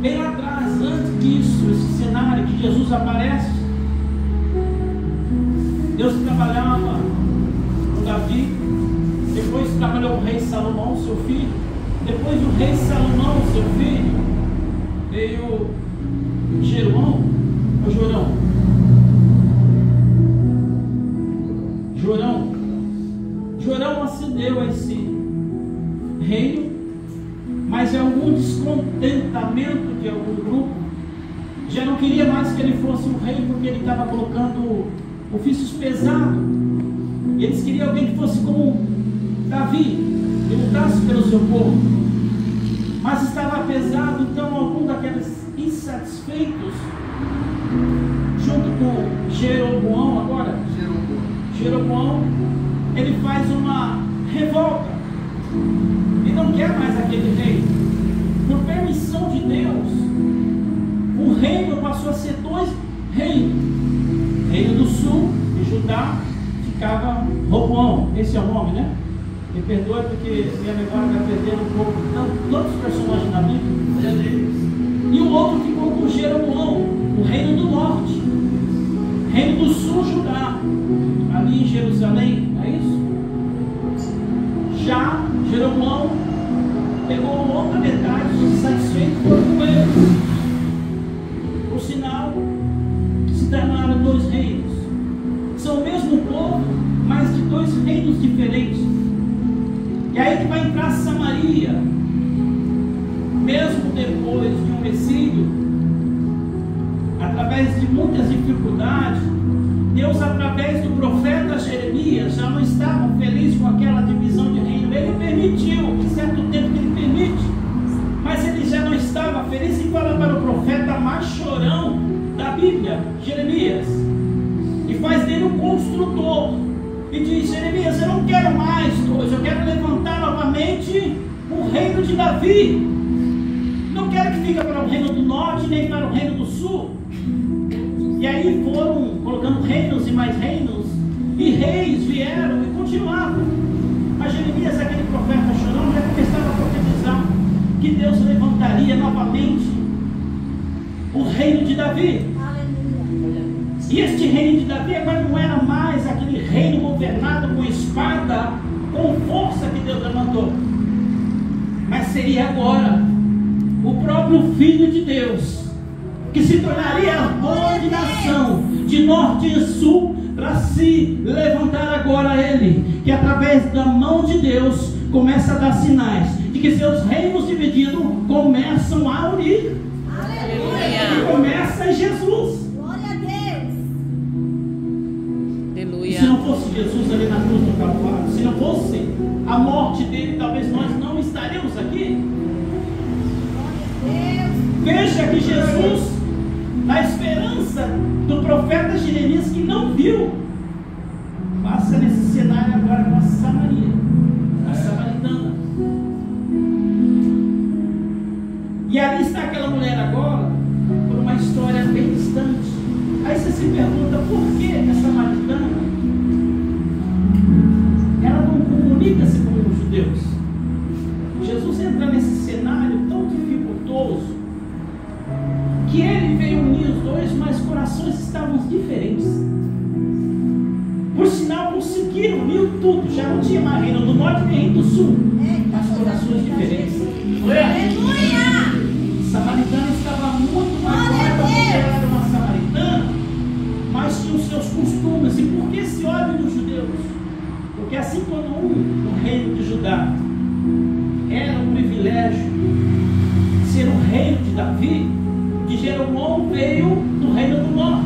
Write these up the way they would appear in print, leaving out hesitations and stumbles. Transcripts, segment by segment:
bem lá atrás, antes disso, esse cenário que Jesus aparece, Deus trabalhava com Davi, depois trabalhou com o rei Salomão, seu filho. Depois do rei Salomão, seu filho, veio Jeroão, ou Jorão? Jorão ascendeu a esse reino, mas é algum descontentamento de algum grupo já não queria mais que ele fosse um rei, porque ele estava colocando ofícios pesados. Eles queriam alguém que fosse como Davi, que lutasse pelo seu povo, mas estava pesado. Então algum daqueles insatisfeitos, junto com Jeroboão, ele faz uma revolta e não quer mais aquele rei. Por permissão de Deus, o reino passou a ser dois reinos. Reino do sul, de Judá, ficava Roboão. Esse é o nome, né? Me perdoe porque minha memória vai perdendo um pouco tantos personagens na Bíblia. E o outro ficou com Jeroboão, o reino do norte. Reino do sul, Judá, ali em Jerusalém, não é isso? Já Jeroboão pegou outra metade, satisfeito com eles. Por sinal, se tornaram dois reinos. São o mesmo povo, mas de dois reinos diferentes. E aí que vai entrar Samaria. Mesmo depois de um exílio, através de muitas dificuldades, Deus, através do profeta Jeremias, já não estava feliz com aquela divisão de reino. Ele permitiu, em certo tempo que ele permite, mas ele já não estava feliz. E fala para o profeta mais chorão da Bíblia, Jeremias, e faz dele um construtor, e diz: Jeremias, eu não quero mais dois, eu quero levantar novamente o reino de Davi. Não quero que fique para o reino do norte, nem para o reino do sul. E aí foram colocando reinos e mais reinos, e reis vieram e continuavam. Mas Jeremias, aquele profeta chorão, já começava a profetizar que Deus levantaria novamente o reino de Davi. E este reino de Davi agora não era mais aquele reino governado com espada, com força que Deus levantou, mas seria agora o próprio Filho de Deus, que se tornaria a boa de nação, de norte e sul, para se levantar agora ele, que através da mão de Deus começa a dar sinais de que seus reinos divididos começam a unir. Aleluia! E começa em Jesus. Glória a Deus. Aleluia! Se não fosse Jesus ali na cruz do Calvário, se não fosse a morte dele, talvez nós não estaríamos aqui. Veja que Jesus, na esperança do profeta Jeremias, que não viu, passa nesse cenário agora com a Samaria, a samaritana. E ali está aquela mulher agora, por uma história bem distante. Aí você se pergunta, por que essa samaritana, ela não comunica-se com os judeus? Jesus entra nesse cenário tão dificultoso, que ele veio unir os dois, mas corações estavam diferentes. Por sinal, conseguiram unir tudo. Já não tinha mais reino do norte nem reino do sul, mas corações diferentes. Aleluia! Samaritana estava muito mais forte, porque ela era uma samaritana, mas tinha os seus costumes. E por que esse ódio dos judeus? Porque assim como o reino de Judá era um privilégio ser o reino de Davi, de Jeroboão veio do reino do norte.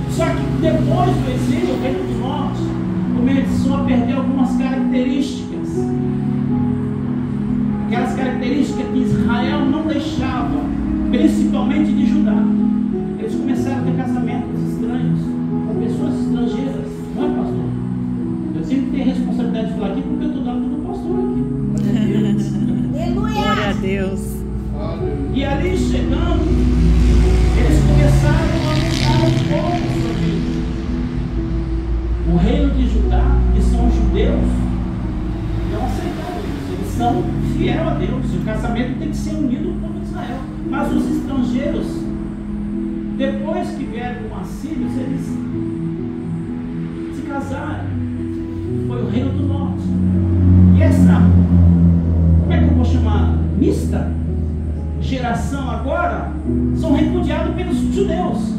Só que depois do exílio, o reino do norte começou a perder algumas características. Aquelas características que Israel não deixava, principalmente de Judá. Eles começaram a ter casamentos estranhos com pessoas estrangeiras. Não é, pastor? Eu sempre tenho a responsabilidade de falar aqui porque eu estou dando do pastor aqui. Glória a Deus. E ali chegando, eles começaram a mudar um pouco sobre o reino de Judá, que são os judeus, não aceitaram isso. Eles são fiéis a Deus. O casamento tem que ser unido com o povo de Israel. Mas os estrangeiros, depois que vieram com assírios, eles se casaram. Foi o reino do norte. E essa, como é que eu vou chamar? Mista geração agora são repudiados pelos judeus.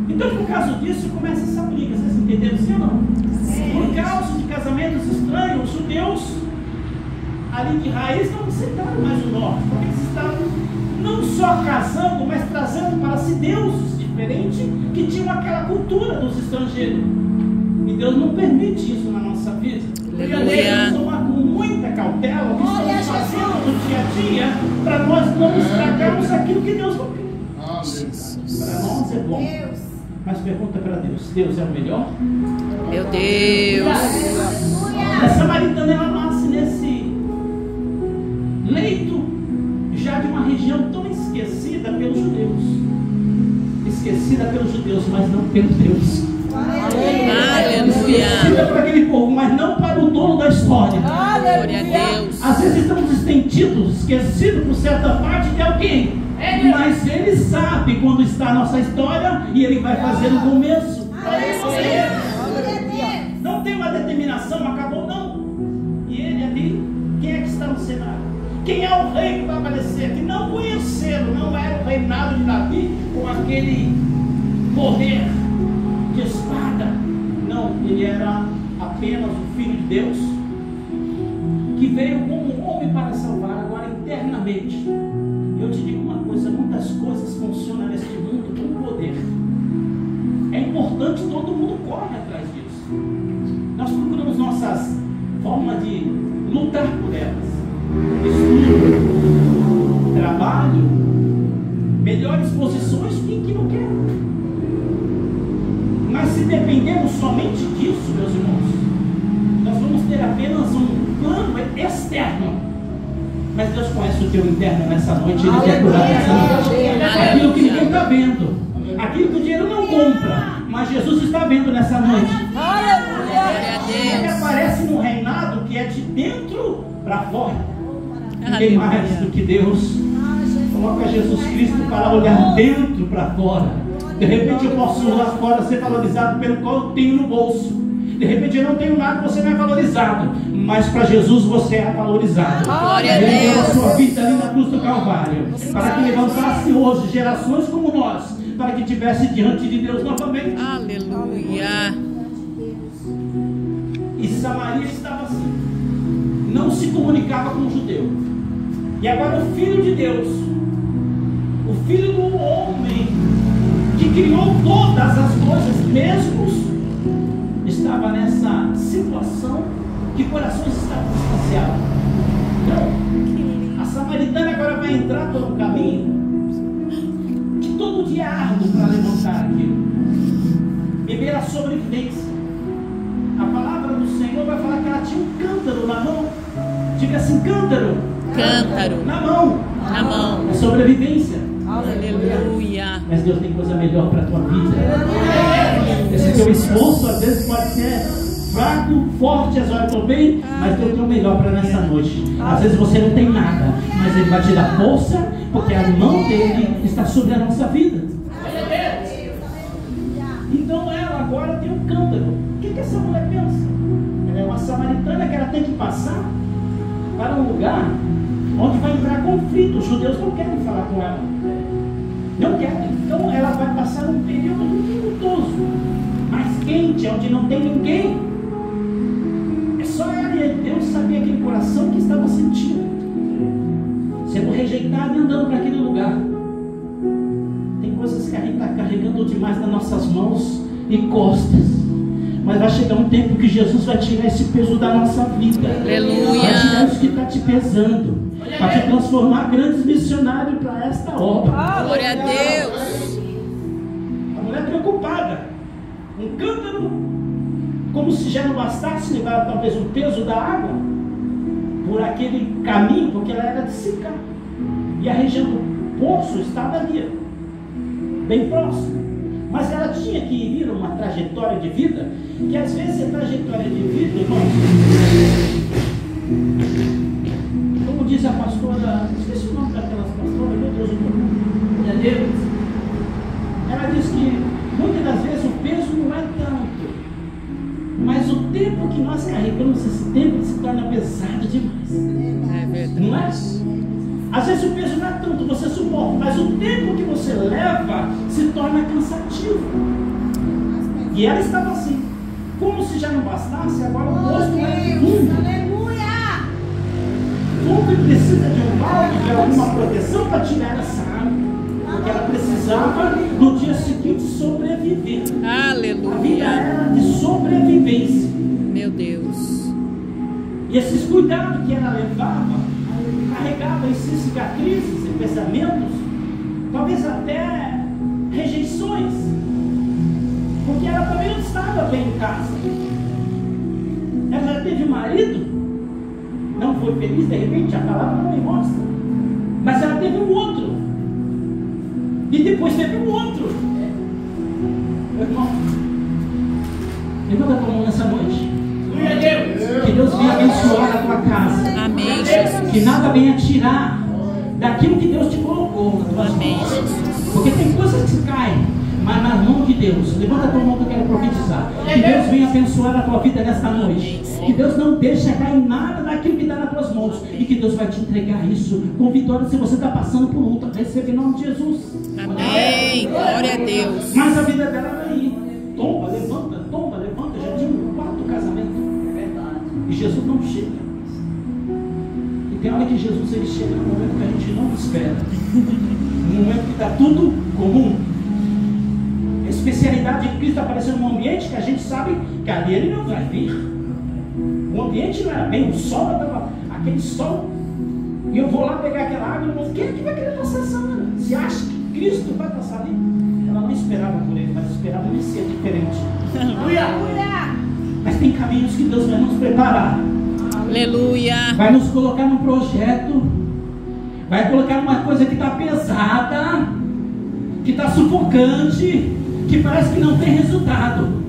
Então, por causa disso, começa essa briga. Vocês entenderam, sim ou não? Por causa de casamentos estranhos, os judeus ali de raiz não aceitaram mais o norte, porque eles estavam não só casando, mas trazendo para si deuses diferentes que tinham aquela cultura dos estrangeiros. E Deus não permite isso na nossa vida. Devemos tomar com muita cautela o que estamos fazendo no dia a dia, para nós não estragarmos aquilo que Deus não quer. Para nós é bom. Mas pergunta para Deus: Deus é o melhor? Meu Deus! A samaritana, ela nasce nesse leito já de uma região tão esquecida pelos judeus. Esquecida pelos judeus, mas não pelo Deus. Aleluia! Esquecida para aquele povo, mas não para o dono da história. Glória a Deus! Às vezes estamos estendidos, esquecidos por certa parte de alguém. Mas Ele sabe quando está a nossa história e Ele vai fazer o começo. Não tem uma determinação, acabou não. E Ele ali, quem é que está no cenário? Quem é o rei que vai aparecer? Que não conheceram, não era o reinado de Davi com aquele poder de espada. Não, ele era apenas o Filho de Deus que veio como um homem para salvar agora eternamente. Eu te digo uma coisa: muitas coisas funcionam neste mundo com poder. É importante, todo mundo corre atrás disso. Nós procuramos nossas formas de lutar por elas. Estudo, trabalho, melhores posições, quem que não quer? Mas se dependemos somente disso, meus irmãos, nós vamos ter apenas um plano externo. Mas Deus conhece o teu interno nessa noite. Ele quer curar nessa noite. Aquilo que ninguém está vendo, aquilo que o dinheiro não compra, mas Jesus está vendo nessa noite. Ele aparece num reinado que é de dentro para fora. Ninguém mais do que Deus coloca Jesus Cristo para olhar dentro para fora. De repente eu posso lá fora ser valorizado pelo qual eu tenho no bolso. De repente eu não tenho nada, você não é valorizado. Mas para Jesus você é valorizado. Glória a Ele deu a Deus. sua vida ali na cruz do Calvário, para que levantasse hoje gerações como nós, para que tivesse diante de Deus novamente. Aleluia! E Samaria estava assim, não se comunicava com o judeu. E agora o Filho de Deus, o Filho do homem que criou todas as coisas, mesmo estava nessa situação que corações estavam distanciados. Então, a samaritana agora vai entrar por um caminho que todo dia é árduo para levantar aquilo. Viver a sobrevivência. A palavra do Senhor vai falar que ela tinha um cântaro na mão. Diga assim: cântaro. Cântaro. Na mão. Na mão. É sobrevivência. Aleluia! Mas Deus tem coisa melhor para a tua vida. Esse teu esforço às vezes pode ser fraco, forte, às horas estou bem, mas Deus tem o melhor para nessa noite. Às vezes você não tem nada, mas Ele vai te dar força, porque a mão dele está sobre a nossa vida. Então ela agora tem um cântaro. O que essa mulher pensa? Ela é uma samaritana que ela tem que passar para um lugar onde vai entrar conflito. Os judeus não querem falar com ela. Não querem. Então ela vai passar um período dificultoso, mais quente, onde não tem ninguém. É só ela e Deus sabia aquele coração que estava sentindo, sendo rejeitado e andando para aquele lugar. Tem coisas que a gente está carregando demais nas nossas mãos e costas. Mas vai chegar um tempo que Jesus vai tirar esse peso da nossa vida. Aleluia. Vai tirar isso que está te pesando, para te transformar grandes missionários para esta obra. Glória a Deus. A mulher preocupada, um cântaro, como se já não bastasse levar talvez o peso da água por aquele caminho, porque ela era de secar, e a região do poço estava ali, bem próxima. Mas ela tinha que ir uma trajetória de vida, que às vezes a trajetória de vida, irmãos, Como diz a pastora, esqueci o nome daquelas pastoras, meu Deus, minha Deus. Ela diz que muitas das vezes o peso não é tanto, mas o tempo que nós carregamos, esse tempo se torna pesado demais. É verdade. Não é? Às vezes o peso não é tanto, você suporta, mas o tempo que você leva se torna cansativo. E ela estava assim, como se já não bastasse, agora o rosto é fundo. Aleluia! Fundo e precisa de um balde, de alguma proteção para tirar essa água. Porque ela precisava, no dia seguinte, sobreviver. A vida Aleluia. era de sobrevivência. Meu Deus. E esses cuidados que ela levava, carregava em si cicatrizes e pensamentos, talvez até rejeições, porque ela também não estava bem em casa. Ela já teve marido, não foi feliz, de repente a palavra não me mostra, mas ela teve um outro, e depois teve um outro. Meu irmão, levanta a tua mão nessa noite. Que Deus venha abençoar a tua casa. Amém, Jesus. Que nada venha tirar daquilo que Deus te colocou nas tuas Amém, mãos. Jesus. Porque tem coisas que caem, mas na mão de Deus. Levanta a tua mão que eu quero profetizar. Que Deus venha abençoar a tua vida nesta noite. Que Deus não deixe cair nada daquilo que está nas tuas mãos. E que Deus vai te entregar isso com vitória. Se você está passando por luta, receba em nome de Jesus. Amém. Glória a Deus. Mas a vida dela era aí. Tomba, levanta. Já tinha 4 casamentos. E Jesus não chega. E tem hora que Jesus ele chega no momento que a gente não espera. No momento que está tudo comum. A especialidade de Cristo apareceu num ambiente que a gente sabe que ali ele não vai vir. O ambiente não era bem, o sol estava aquele sol. E eu vou lá pegar aquela água e eu vou, quem é que vai querer passar essa água? Você acha que Cristo vai passar ali? Ela não esperava por ele, mas esperava ele ser diferente. Aleluia! Mas tem caminhos que Deus vai nos preparar. Aleluia. Vai nos colocar num projeto. Vai colocar numa coisa que está pesada, que está sufocante, que parece que não tem resultado.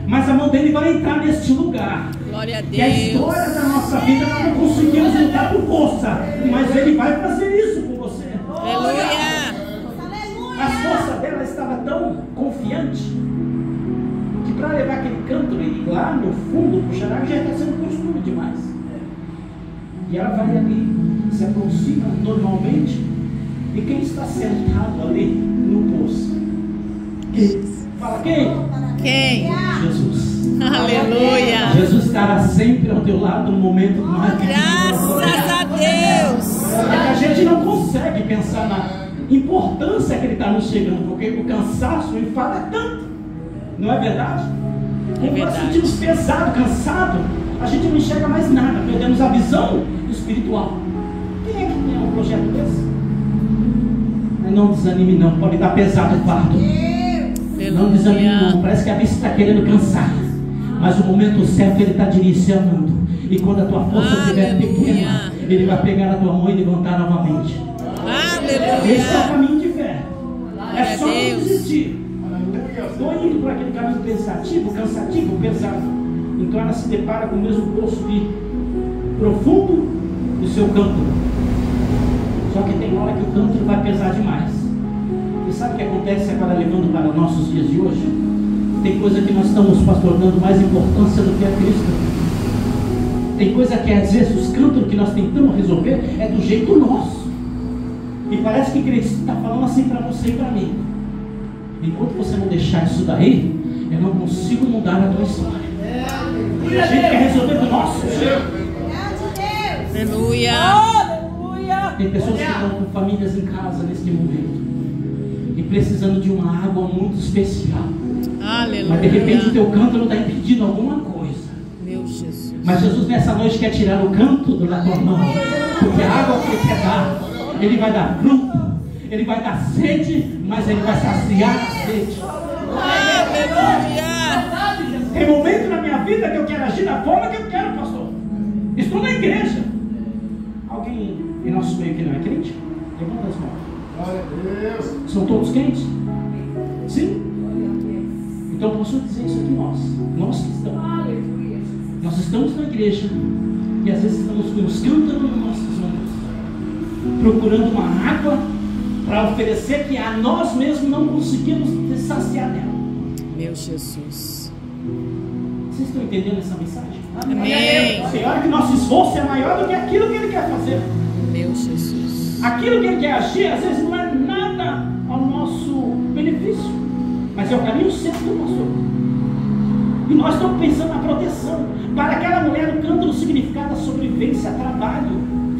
Mas a mão dele vai entrar neste lugar. Glória a E a história Deus. da nossa vida nós não conseguimos lutar por força, mas ele vai fazer isso com você. Aleluia. A força dela estava tão confiante que para levar aquele cântaro e lá no fundo puxar água já está sendo costume demais. E ela vai ali, se aproxima normalmente, e quem está sentado ali no poço? Fala quem? Quem? Jesus. Aleluia. Jesus estará sempre ao teu lado no momento mais difícil. Graças a Deus. É que a gente não consegue pensar na importância que ele está nos chegando, porque o cansaço, o enfado é tanto. Não é verdade? Quando nós sentimos pesado, cansado, a gente não enxerga mais nada, perdemos a visão espiritual. Quem é que tem um projeto desse? Mas não desanime não, pode estar pesado o fardo. Não desanime não, parece que a vista está querendo cansar. Mas o momento certo ele está direcionando. E quando a tua força estiver pequena, ele vai pegar a tua mão e levantar novamente. Aleluia. Esse é o caminho de fé. É só não desistir. Estou indo por aquele caminho pensativo, cansativo, pesado. Então ela se depara com o mesmo poço de profundo do seu cântaro. Só que tem hora que o cântaro vai pesar demais. E sabe o que acontece agora levando para nossos dias de hoje? Tem coisa que nós estamos, pastor, dando mais importância do que a Cristo. Tem coisa que às vezes os cântaros que nós tentamos resolver é do jeito nosso. E parece que Cristo está falando assim para você e para mim. Enquanto você não deixar isso daí, eu não consigo mudar a tua história. A gente quer resolver do nosso jeito. Aleluia. Tem pessoas que estão com famílias em casa neste momento e precisando de uma água muito especial. Aleluia. Mas de repente o teu cântaro está impedindo alguma coisa. Meu Jesus. Mas Jesus nessa noite quer tirar o cântaro da tua mão, porque a água que Ele quer dar, Ele vai dar fruto, Ele vai dar sede, mas Ele vai saciar a sede. Aleluia. Tem momento na minha vida que eu quero agir da forma que eu quero, pastor. Estou na igreja. Alguém em nosso meio que não é crente? Levanta as mãos. Glória a Deus. São todos crentes? Sim? Então posso dizer isso aqui nós que estamos. Nós estamos na igreja, E às vezes estamos com os cântaros nos nossos ombros, procurando uma água para oferecer que a nós mesmos não conseguimos saciar dela. Meu Jesus. Vocês estão entendendo essa mensagem? Amém. Senhor, que nosso esforço é maior do que aquilo que Ele quer fazer. Meu Jesus. Aquilo que Ele quer agir, às vezes não é nada ao nosso benefício, mas é o caminho certo do pastor. E nós estamos pensando na proteção. Para aquela mulher, o cântaro significava da sobrevivência, trabalho,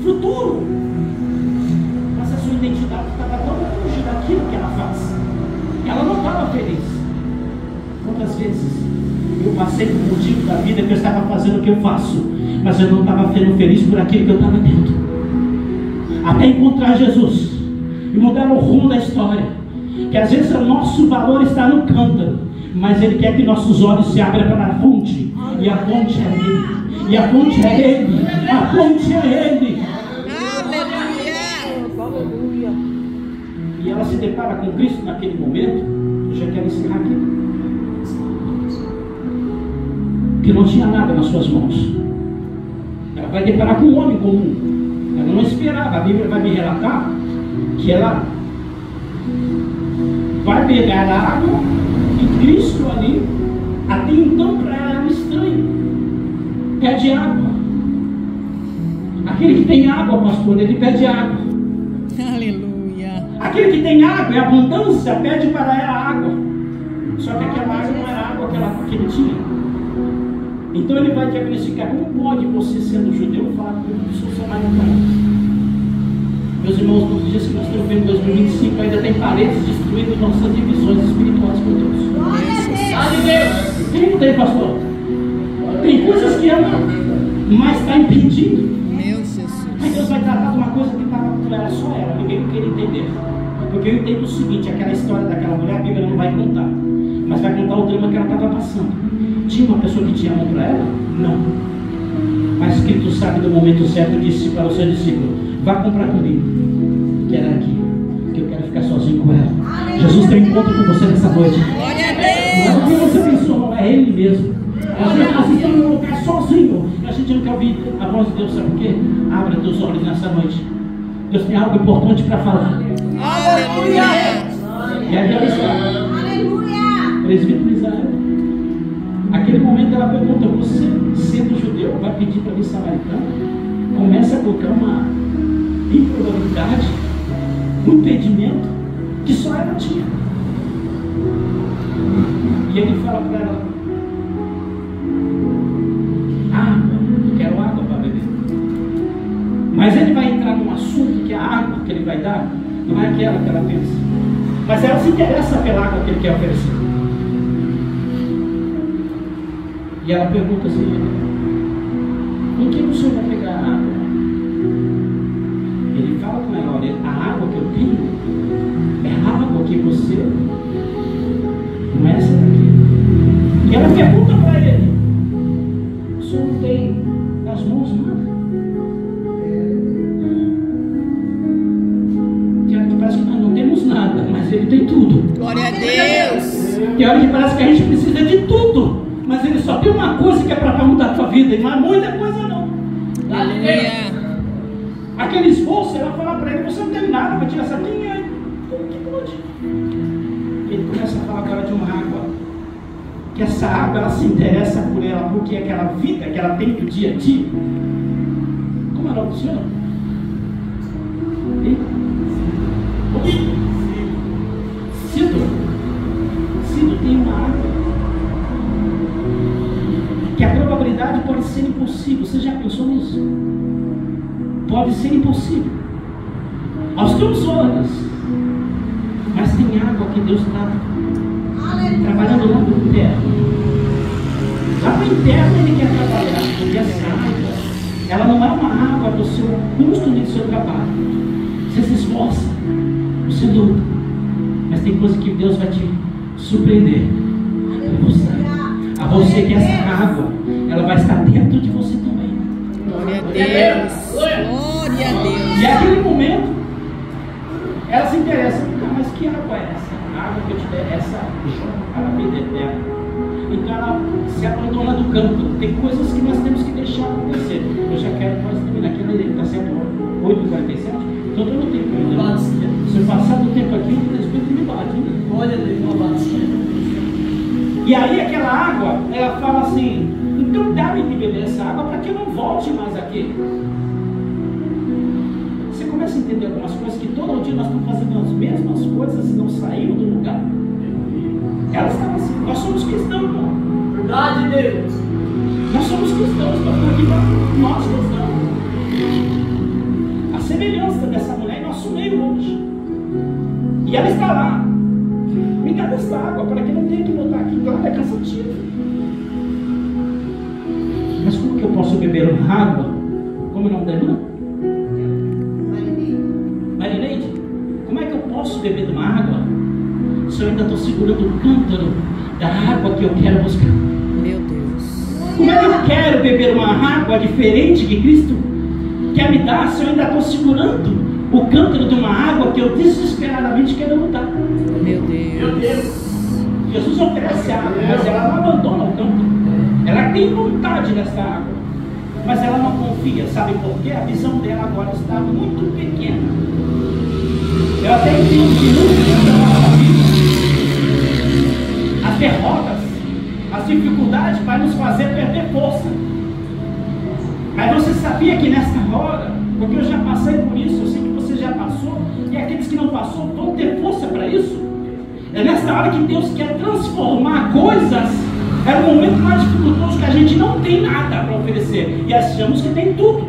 futuro. Mas a sua identidade estava tão longe daquilo que ela faz. Ela não estava feliz. Quantas vezes eu passei por um motivo da vida que eu estava fazendo o que eu faço, mas eu não estava sendo feliz por aquilo que eu estava dentro. Até encontrar Jesus e mudar o rumo da história. Que às vezes o nosso valor está no cântaro, mas Ele quer que nossos olhos se abram para a fonte. E a fonte é Ele. E a fonte é Ele. A fonte é Ele. Aleluia. E ela se depara com Cristo naquele momento. Eu já quero encerrar aqui. Que não tinha nada nas suas mãos. Ela vai deparar com um homem comum. Ela não esperava. A Bíblia vai me relatar que ela vai pegar a água e Cristo ali, até então para ela era estranho, pede água. Aquele que tem água, pastor, ele pede água. Aleluia. Aquele que tem água e abundância pede para ela água. Só que aquela água não era água que ele tinha. Então ele vai diagnosticar: como pode você, sendo judeu, falar que eu sou samaritano? Meus irmãos, nos dias que nós estamos vendo em 2025, ainda tem paredes destruindo nossas divisões espirituais com Deus. Glória a Deus! Tem, não tem, pastor? Tem coisas que ama, mas está impedindo. Meu Jesus. Aí Deus vai tratar de uma coisa que estava com ela, só ela, ninguém queria entender. Porque eu entendo o seguinte: aquela história daquela mulher, a Bíblia não vai contar, mas vai contar o drama que ela estava passando. Tinha uma pessoa que tinha mão para ela? Não. Mas Cristo sabe do momento certo, disse para o seu discípulo: vá comprar comigo, que era aqui, que eu quero ficar sozinho com ela. Jesus tem um encontro com você nessa noite. Glória a Não é o que você pensou, não, é Ele mesmo. Às vezes nós estamos num lugar sozinho e a gente não quer ouvir a voz de Deus, sabe por quê? Abra teus olhos nessa noite. Deus tem algo importante para falar. Aleluia. E aí ela está. Presbítero Israel. Aquele momento ela pergunta: você, sendo judeu, vai pedir para mim samaritano? Começa a colocar uma improbabilidade, um impedimento que só ela tinha. E ele fala para ela: água, eu quero água para beber. Mas ele vai entrar num assunto que a água que ele vai dar não é aquela que ela pensa, mas ela se interessa pela água que ele quer oferecer. E ela pergunta assim: com que o senhor vai pegar a água? Ele fala com ela: olha, a água que eu tenho é a água que você, não é essa daqui. E ela pergunta para ele: o senhor não tem nas mãos nada? Parece que nós não temos nada, mas ele tem tudo. Glória a Deus. Tem hora que parece que a gente precisa de tudo, mas ele só tem uma coisa que é para mudar a tua vida, e não é muita coisa não. Aleluia. Aquele esforço, ela fala para ele: você não tem nada para tirar essa dinheiro. Como que pode? Ele começa a falar agora de uma água, que essa água, ela se interessa por ela, porque aquela vida que ela tem do dia a dia. Como é o nome do senhor? Cido tem uma água que a probabilidade pode ser impossível. Você já pensou nisso? Pode ser impossível aos teus olhos, mas tem água que Deus está trabalhando lá no interno. Lá no interno Ele quer trabalhar, porque essa água, ela não é uma água do seu custo nem do seu trabalho. Você se esforça, você luta, mas tem coisa que Deus vai te surpreender a você, que essa água, ela vai estar dentro de você também. Glória a Deus. Glória a Deus. E naquele momento ela se interessa: mas que água é essa? A água que eu te der, essa para a vida eterna. Então ela se abandona do campo. Tem coisas que nós temos que deixar acontecer. Eu já quero quase terminar aqui, está certo? 8h47? Então estou no tempo ainda. Se eu passar do tempo aqui, o Espírito me bate. Olha, uma bacia. E aí aquela água, ela fala assim, então dá-me de beber essa água para que eu não volte mais aqui. Você começa a entender algumas coisas que todo dia nós estamos fazendo as mesmas coisas e não saímos do lugar. Ela estava assim, nós somos cristãos, irmão. Verdade, Deus. Nós somos cristãos, nós cristãos. A semelhança dessa mulher em nosso meio hoje. E ela está lá. Me dá dessa água para que não tenha que voltar aqui. Claro, é cansativo. Mas como que eu posso beber uma água? Como é o nome da irmã? Marineide. Como é que eu posso beber de uma água se eu ainda estou segurando o cântaro da água que eu quero buscar? Meu Deus. Como é que eu quero beber uma água diferente que Cristo quer me dar se eu ainda estou segurando o cântaro de uma água que eu desesperadamente quero lutar? Meu Deus. Meu Deus. Jesus oferece água, mas ela não abandona o cântaro. Ela tem vontade dessa água, mas ela não confia. Sabe por quê? A visão dela agora está muito pequena. Eu até entendo que nunca na nossa vida as derrotas, as dificuldades vai nos fazer perder força. Mas você sabia que nessa hora, porque eu já passei por isso, eu sei que você já passou, e aqueles que não passou vão ter força para isso. É nessa hora que Deus quer transformar coisas. É o momento mais dificultoso que a gente não tem nada para oferecer e achamos que tem tudo.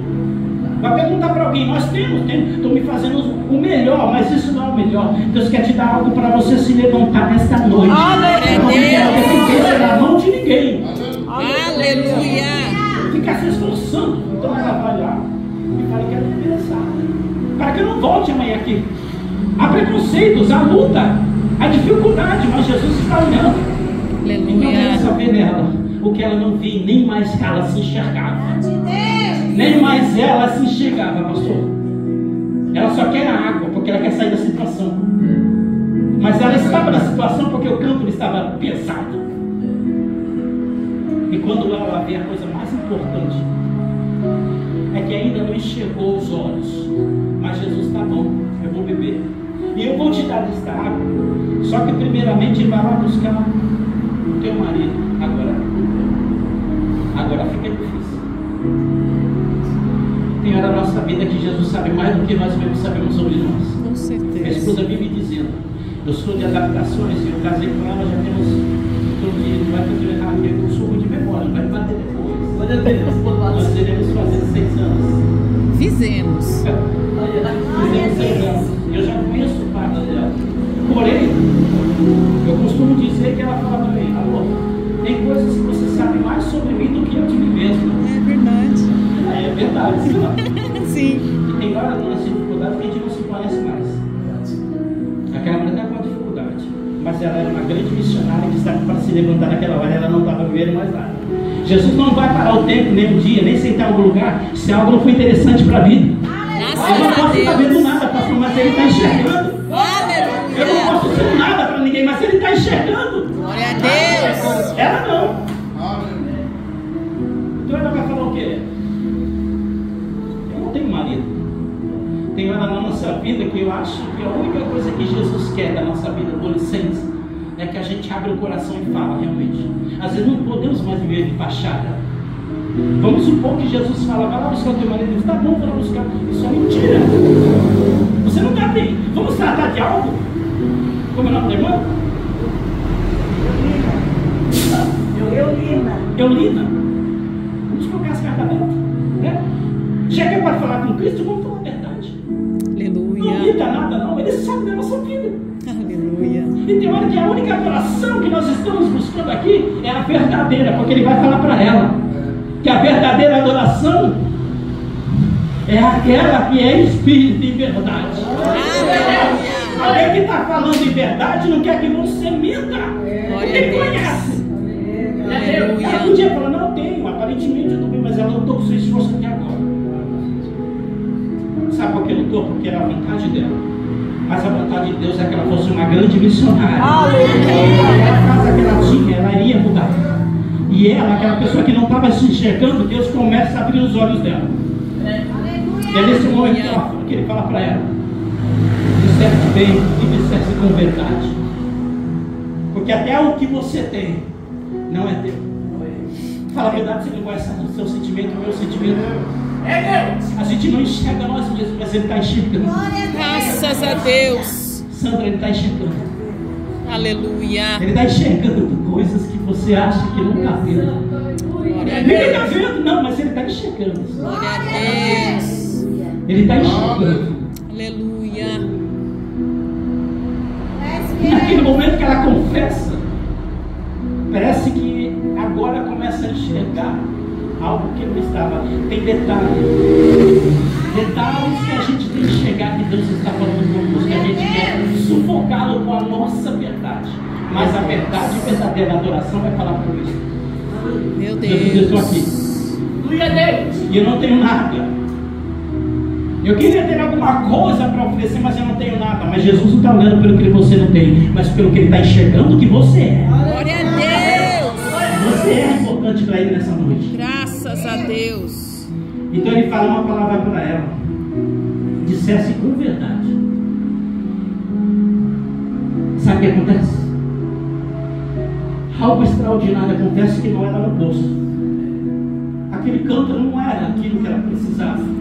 Vai perguntar para alguém, nós temos, estou me fazendo o melhor, mas isso não é o melhor. Deus quer te dar algo para você se levantar nesta noite. Aleluia. Não quer depender da mão de ninguém. Aleluia. Ficar se esforçando. Então ela vai lá e fala, quero pensar. Para que eu não volte amanhã aqui. Há preconceitos, há luta, há dificuldade, mas Jesus está olhando. Então ela só vê nela o que ela não via, nem mais ela se enxergava. Nem mais ela se enxergava, pastor. Ela só quer a água, porque ela quer sair da situação. Mas ela estava na situação porque o campo estava pesado. E quando ela vê a coisa mais importante, é que ainda não enxergou os olhos. Mas Jesus está bom, eu vou beber. E eu vou te dar esta água. Só que primeiramente vai lá buscar o teu marido. Agora fica difícil. Tem hora da nossa vida que Jesus sabe mais do que nós mesmos sabemos sobre nós. Com certeza. Minha esposa vive dizendo, eu sou de adaptações e eu casei com ela, já temos não vai fazer errado, porque eu sou de memória, não vai bater depois. Nós iremos fazer 6 anos. Fizemos. Fizemos 6 anos. Eu já conheço o pai dela. Porém, eu costumo dizer que ela fala para mim, alô, tem coisas que você sabe mais sobre mim do que eu de mim mesmo. É verdade. É verdade, sim. Sim. E tem várias nossas dificuldades que a gente não se conhece mais. Aquela mulher está com dificuldade, mas ela era uma grande missionária que estava para se levantar naquela hora, ela não estava vivendo mais nada. Jesus não vai parar o tempo, nem o dia, nem sentar em algum lugar, se algo não for interessante para a vida. Eu não posso estar vendo nada, pastor, mas ele está enxergando. Eu não posso dizer nada para ninguém, mas ele está enxergando. Glória a Deus. Ela não. Então ela vai falar o quê? Eu não tenho marido. Tem hora na nossa vida que eu acho que a única coisa que Jesus quer da nossa vida adolescente é que a gente abra o coração e fala realmente. Às vezes não podemos mais viver de fachada. Vamos supor que Jesus fala, vai lá buscar o teu marido. Ele diz, tá bom, vou lá buscar. Isso é mentira. Você não está bem. Vamos tratar de algo? Como é o nome da irmã? Eulina. Vamos colocar as cartas abertas, né? Chega para falar com Cristo, vamos falar a verdade. Aleluia. Não imita nada não, ele sabe da nossa vida. Aleluia. E tem hora que a única adoração que nós estamos buscando aqui é a verdadeira, porque ele vai falar para ela que a verdadeira adoração é aquela que é espírito e verdade. Alguém que está falando de verdade não quer que você minta. Porque conhece. Ela podia falar, não tenho, aparentemente eu estou bem, mas ela lutou com seu esforço até agora. Sabe por que lutou? Porque era a vontade dela. Mas a vontade vontade de Deus é que ela fosse uma grande missionária. Aquela casa que ela tinha, ela iria mudar. E ela, aquela pessoa que não estava se enxergando, Deus começa a abrir os olhos dela. E é nesse momento que ele fala para ela: disseste bem e disseste com verdade. Porque até o que você tem não é teu. Fala a verdade, você não conhece o seu sentimento, o meu sentimento. É Deus. A gente não enxerga nós mesmos, mas Ele está enxergando. Graças a Deus. Sandra, Ele está enxergando. Aleluia. Ele está enxergando coisas que você acha que não está vendo. Ninguém está vendo, não, mas Ele está enxergando. Glória a Deus. Ele está enxergando. Aleluia. E naquele momento que ela confessa, parece que agora começa a enxergar algo que não estava ali. Tem detalhes que a gente tem que enxergar que Deus está falando conosco, que a gente quer sufocá-lo com a nossa verdade, mas a verdade verdadeira da adoração vai falar por isso. Meu Jesus, eu estou Deus. aqui. Glória a Deus. E eu não tenho nada. Eu queria ter alguma coisa para oferecer, mas eu não tenho nada. Mas Jesus não está olhando pelo que você não tem, mas pelo que Ele está enxergando que você é. Glória a Deus. Você é importante para Ele nessa noite. Graças a Deus. Então Ele fala uma palavra para ela: dissesse com verdade. Sabe o que acontece? Algo extraordinário acontece que não era no poço. Aquele cântaro não era aquilo que ela precisava.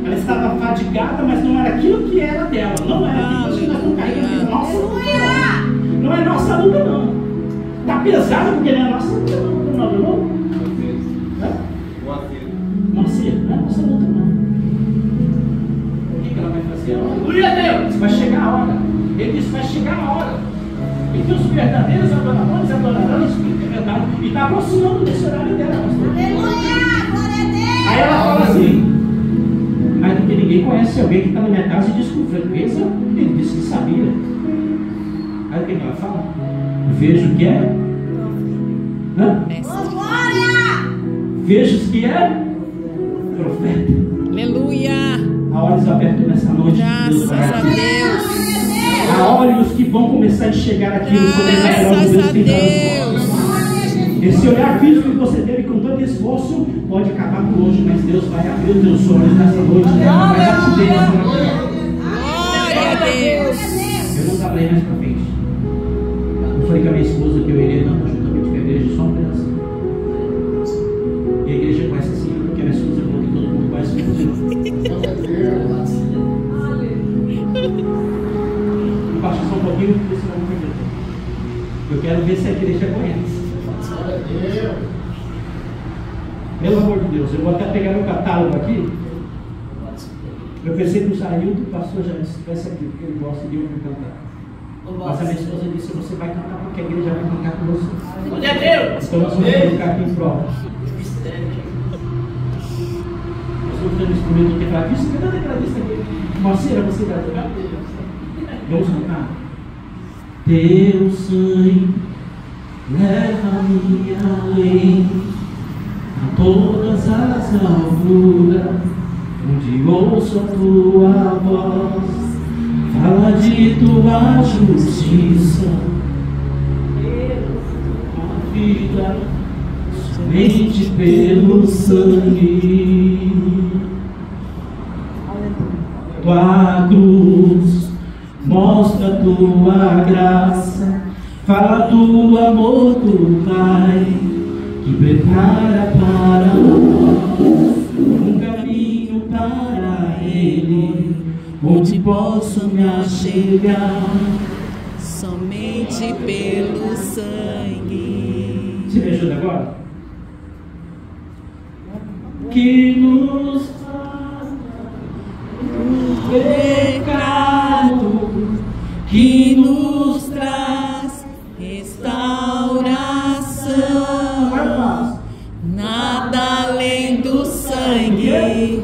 Ela estava fadigada, mas não era aquilo que era dela. Não era aquilo que nós estamos caindo. Nossa luta. Não é nossa luta, não. Está pesado porque não é nossa luta, não. Não, não. Nossa, não é nossa luta, não. O que ela vai fazer? Aleluia, Deus! Vai chegar a hora. Ele disse: vai chegar a hora. E que os verdadeiros adoradores adorarão o Espírito de verdade. E está aproximando desse horário dela. Aí ela fala assim: mas porque ninguém conhece alguém que está na minha casa e diz com frequência. Ele disse que sabia. Aí o que ela fala? Vejo que é. Vejo que é profeta. Aleluia. Há olhos abertos nessa noite. Graças a Deus. Há olhos que vão começar a enxergar aquilo. Graças a Deus. Esse olhar físico que você teve com tanto esforço pode acabar por hoje, mas Deus vai abrir os teus olhos nessa noite. Vai dar te dar. Glória a Deus. Eu não trabalhei mais para frente. Eu falei com a minha esposa que eu iria tanto juntamente com a igreja, só um pedacinho. E a igreja conhece assim, porque a minha esposa falou que todo mundo conhece o Baixa só um pouquinho, porque senão eu não acredito. Eu quero ver se a igreja conhece. Pelo amor de Deus, eu vou até pegar meu catálogo aqui. Eu pensei que o Jailton, o pastor, já estivesse aqui, porque ele gosta de ouvir cantar. Mas a minha esposa disse: você vai cantar porque a igreja vai cantar com você. Glória a Deus! Então nós vamos colocar aqui em prova. Nós vamos ter um instrumento de tecladista. Cadê o tecladista aqui? Marceira, você vai tocar? Vamos cantar. Teu sangue leva-me além a todas as alturas, onde ouço a tua voz, fala de tua justiça, a vida somente pelo sangue, tua cruz mostra tua graça, fala do amor do Pai, que prepara para nós um caminho para Ele, onde posso me achegar somente pelo sangue. Você me ajuda agora? Que nos faz o pecado, que nos traz restauração. Nada além do sangue,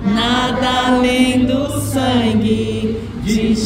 nada além do sangue de Jesus.